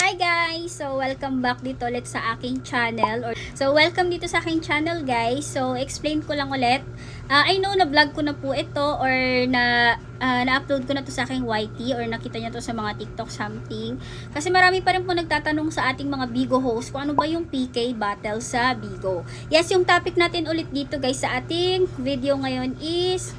Hi guys! So, welcome back dito ulit sa aking channel. Welcome dito sa aking channel guys. So, explain ko lang ulit. I know na vlog ko na po ito or na-upload ko na to sa aking YT or nakita niyo to sa mga TikTok something. Kasi marami pa rin po nagtatanong sa ating mga Bigo host kung ano ba yung PK battle sa Bigo. Yes, yung topic natin ulit dito guys sa ating video ngayon is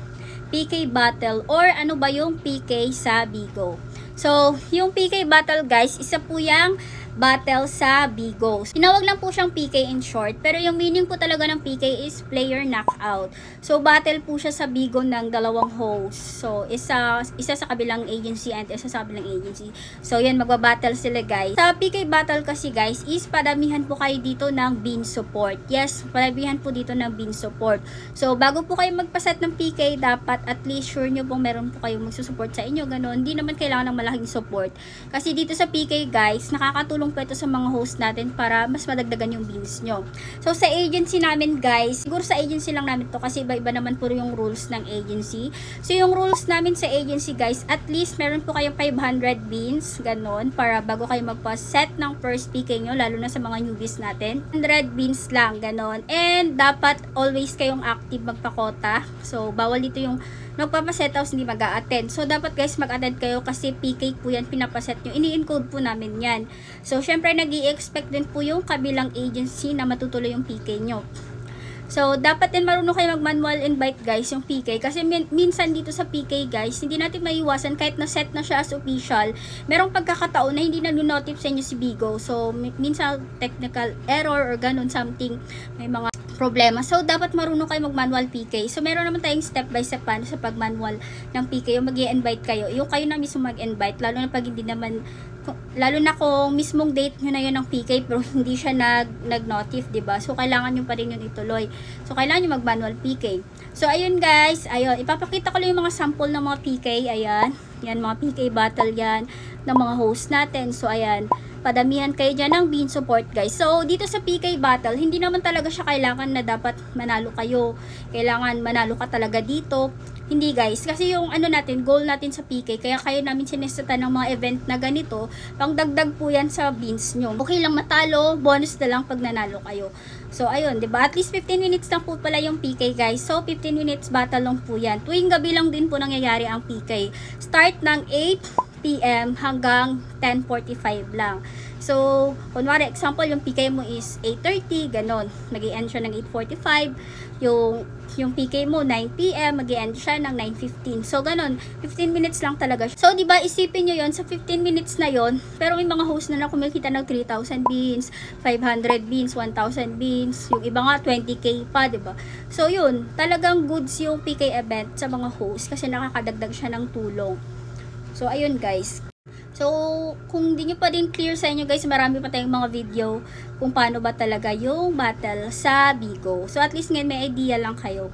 PK battle or ano ba yung PK sa Bigo. So, yung PK battle guys, isa po yung battle sa Bigo. Tinawag lang po siyang PK in short, pero yung meaning po talaga ng PK is player knockout. So, battle po siya sa Bigo ng dalawang host. So, isa sa kabilang agency and isa sa kabilang agency. So, yan, magbabattle sila guys. Sa PK battle kasi guys, is padamihan po kayo dito ng bean support. Yes, padamihan po dito ng bean support. So, bago po kayo magpaset ng PK, dapat at least sure nyo pong meron po kayong magsusupport sa inyo. Ganon, hindi naman kailangan ng malaking support. Kasi dito sa PK guys, nakakatulong po ito sa mga host natin para mas madagdagan yung beans nyo. So, sa agency namin guys, siguro sa agency lang namin to kasi iba-iba naman po yung rules ng agency. So, yung rules namin sa agency guys, at least meron po kayong 500 beans, ganon, para bago kayo magpa-set ng first PK nyo, lalo na sa mga newbies natin. 100 beans lang, ganon. And, dapat always kayong active magpakota. So, bawal dito yung magpapaset house, hindi mag-a-attend. So, dapat guys, mag-attend kayo kasi PK po yan, pinapaset nyo. Ini-encode po namin yan. So, syempre, nag-i-expect din po yung kabilang agency na matutuloy yung PK nyo. So, dapat din marunong kayo mag-manual invite guys, yung PK. Kasi minsan dito sa PK guys, hindi natin maiwasan kahit na-set na siya as official. Merong pagkakataon na hindi na-notify sa inyo si Bigo. So, minsan technical error or ganun something. May mga problema. So, dapat marunong kayo mag-manual PK. So, meron naman tayong step by step paano sa pag-manual ng PK. Yung mag-i-invite kayo. Yung kayo na mismo mag-invite. Lalo na pag hindi naman, lalo na kung mismong date nyo na yun ng PK pero hindi siya nag-notif, diba? So, kailangan nyo pa rin yun ituloy. So, kailangan nyo mag-manual PK. So, ayun guys. Ayun. Ipapakita ko lang yung mga sample ng mga PK. Ayan. Yan, mga PK battle yan ng mga host natin. So, ayan. Padamihan kayo dyan ng bean support guys. So, dito sa PK battle, hindi naman talaga siya kailangan na dapat manalo kayo. Kailangan manalo ka talaga dito. Hindi guys. Kasi yung ano natin, goal natin sa PK, kaya kayo namin sineseta ng mga event na ganito, pang dagdag po yan sa beans nyo. Okay lang matalo, bonus na lang pag nanalo kayo. So, ayun, diba? At least 15 minutes lang po pala yung PK guys. So, 15 minutes battle lang po yan. Tuwing gabi lang din po nangyayari ang PK. Start ng 8 PM hanggang 10:45 lang. So, kunwari, example, yung PK mo is 8:30, ganon. Mag-i-end siya ng 8:45. Yung PK mo, 9 PM, mag-i-end siya ng 9:15. So, ganon. 15 minutes lang talaga. So, diba, isipin nyo yon sa 15 minutes na yon, pero may mga host na kumikita ng 3,000 beans, 500 beans, 1,000 beans, yung iba nga 20k pa, diba? So, yun, talagang goods yung PK event sa mga host kasi nakakadagdag siya ng tulong. So, ayun guys. So, kung di nyo pa din clear sa inyo guys, marami pa tayong mga video kung paano ba talaga yung battle sa Bigo. So, at least ngayon may idea lang kayo.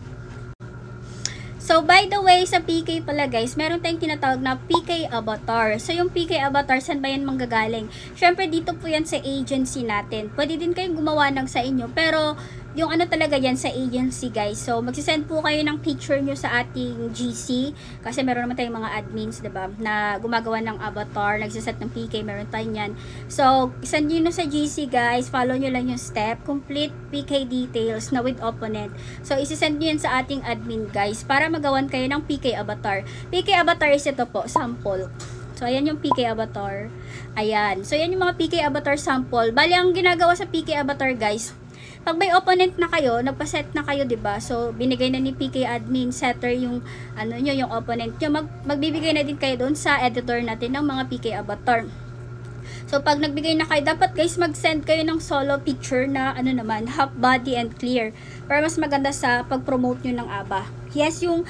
So, by the way, sa PK pala guys, meron tayong tinatawag na PK Avatar. So, yung PK Avatar, saan ba yan manggagaling? Syempre, dito po yan sa agency natin. Pwede din kayong gumawa ng sa inyo, pero yung ano talaga yan sa agency guys. So, magsisend po kayo ng picture nyo sa ating GC. Kasi meron naman tayong mga admins, diba? Na gumagawa ng avatar, nagsiset ng PK, meron tayong yan. So, send nyo na sa GC guys. Follow nyo lang yung step. Complete PK details na with opponent. So, isisend nyo yan sa ating admin guys para magawan kayo ng PK avatar. PK avatar is ito po, sample. So, ayan yung PK avatar. Ayan. So, ayan yung mga PK avatar sample. Bali, ang ginagawa sa PK avatar guys, pag may opponent na kayo, nagpa-set na kayo, 'di ba? So, binigay na ni PK admin setter yung ano nyo, yung opponent nyo. Magbibigay na din kayo doon sa editor natin ng mga PK avatar. So, pag nagbigay na kayo, dapat guys mag-send kayo ng solo picture na ano naman, half body and clear. Para mas maganda sa pag-promote nyo ng ABA. Yes, yung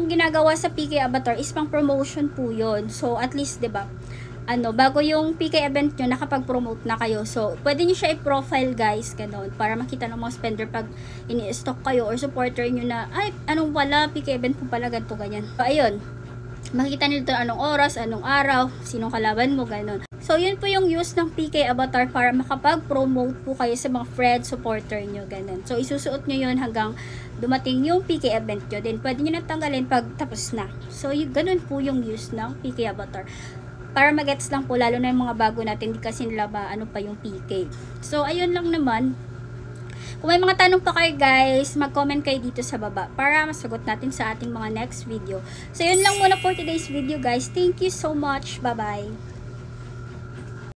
ginagawa sa PK avatar is pang promotion po 'yon. So, at least, 'di ba? Bago yung PK event nyo, nakapag-promote na kayo. So, pwede nyo siya i-profile guys, ganun, para makita ng mga spender pag ini-stock kayo or supporter nyo na, ay, anong pala, PK event po pala, ganito, ganyan. So, ayun, makikita nyo dito anong oras, anong araw, sinong kalaban mo, ganun. So, yun po yung use ng PK avatar para makapag-promote po kayo sa mga friend supporter nyo, ganun. So, isusuot nyo yun hanggang dumating yung PK event nyo. Then, pwede nyo natanggalin pag tapos na. So, ganun po yung use ng PK avatar. para magets lang po, lalo na yung mga bago natin, di kasi nila ba ano pa yung PK. So ayun lang naman. Kung may mga tanong pa kayo guys, mag-comment kayo dito sa baba para masagot natin sa ating mga next video. So yun lang muna for today's video guys. Thank you so much. Bye bye.